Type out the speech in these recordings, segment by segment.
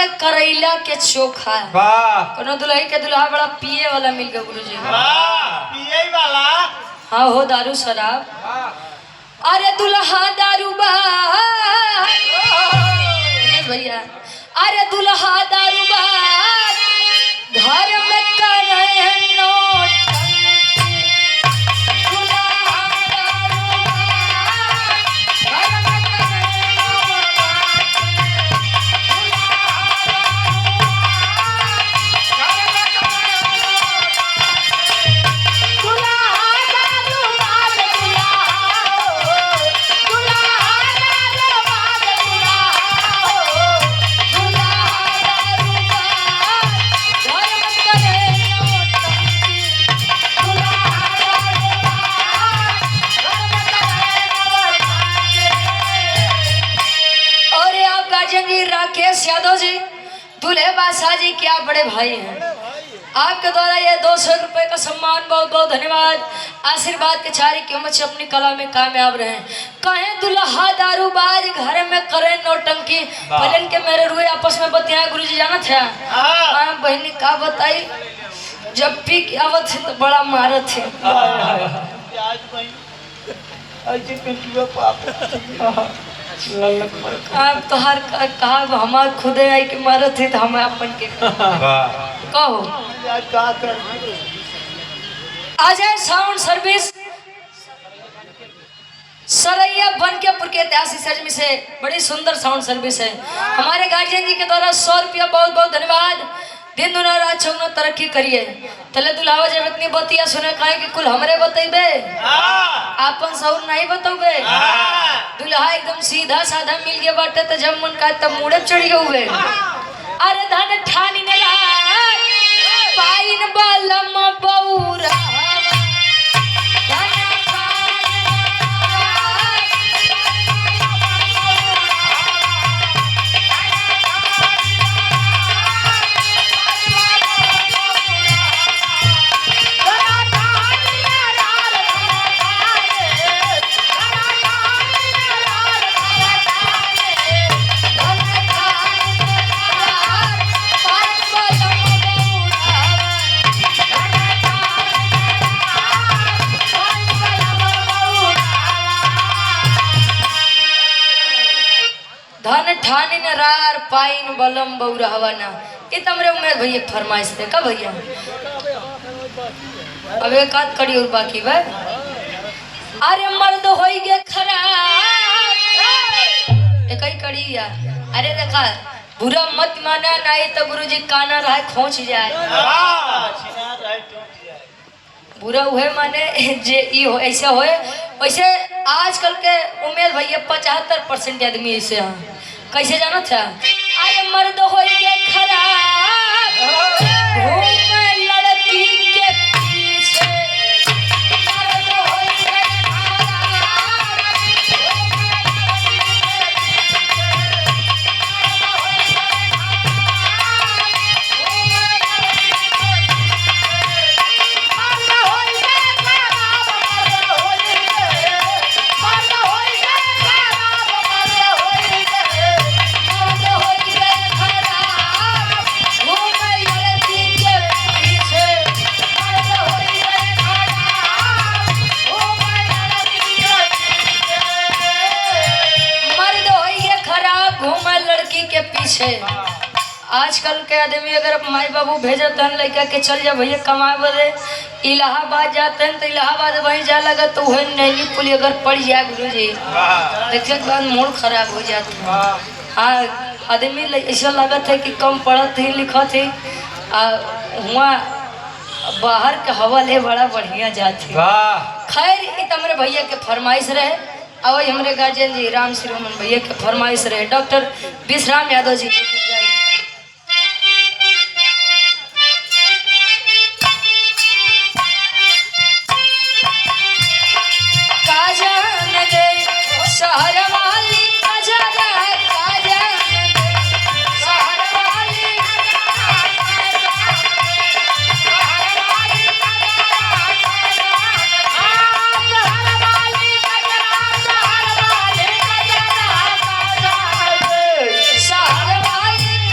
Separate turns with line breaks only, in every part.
के करैला के चोखा। कोनो दुल्हन के दुल्हा बड़ा पिए वाला मिल गया गुरुजी।
पिए वाला?
हाँ हो दारू शराब। अरे दुल्हा दारू भैया, अरे दुल्हा दारू घर में करे नोट। राकेश यादव जी दूल्हे बादशाह जी क्या बड़े भाई हैं। आपके द्वारा ये 200 रुपए का सम्मान बहुत बहुत धन्यवाद। आशीर्वाद के चारी कीमत से अपनी कला में कामयाब रहे। कहें दुल्हा दारूबाज घर में करे नौटंकी। पहले के मेरे रुए आपस में बतिया गुरुजी जाना था। हाँ बहनी का बताई जब पी की आवत थे तो बड़ा मारत थे। आप तो हर कहा हमार खुदे आई के मारत थे तो हम अपन के कहो। अजय साउंड सर्विस सरैया बनकेपुर के ऐतिहासिक सजमी से बड़ी सुंदर साउंड सर्विस है। हमारे गार्जियन जी के द्वारा 100 रुपया बहुत बहुत धन्यवाद। दिन दुना रात चौगुना तरक्की करिए। तले दुल्हावा जब इतनी बतिया सुने कहे कि कुल हमरे बतेबे आपन सौर नहीं बतोगे। दुल्हा एकदम सीधा साधा मिल गया बाटे तो जब मन का तब मुड़े चढ़ गए। अरे धन ठानी ने पाइन बलम बौरा धन ठानी न रार पाइन बलम बौरा हवाना। ये तमरे उमेर भैया फरमाइश थे का भैया। अब एक आध कड़ी और बाकी बा। अरे मर्द होई गे खराब एक ही कड़ी या। अरे देखा बुरा मत माना नहीं तो गुरुजी काना रहा खोच जाए। बुरा हुए माने जे ई हो ऐसे होए वैसे आजकल के उमेर भैया 75% आदमी ऐसे हैं। कैसे जाना था। अरे मर्द हो गए खराब लड़की के पीछे। मर्द हो गए के पीछे। आजकल के आदमी अगर माई बाबू भेजते हैं लड़का के चल जा भैया कमाए बदे इलाहाबाद जाते हैं तो इलाहाबाद वहीं जा लगा तो वही नैली पुली अगर पड़ जाए गुरुजी देखने के बाद मूड खराब हो जाता है। हाँ आदमी ऐसा लगता है कि कम पढ़त ही लिखत ही वहाँ बाहर के हवा ले बड़ा बढ़िया जाती। खैर मेरे भैया के फरमाइश रहे और हमारे गार्जियन जी राम श्री रमन भैया के फरमाइश रहे डॉक्टर विश्राम यादव जी शहर वाली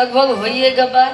लगभग होइए गबा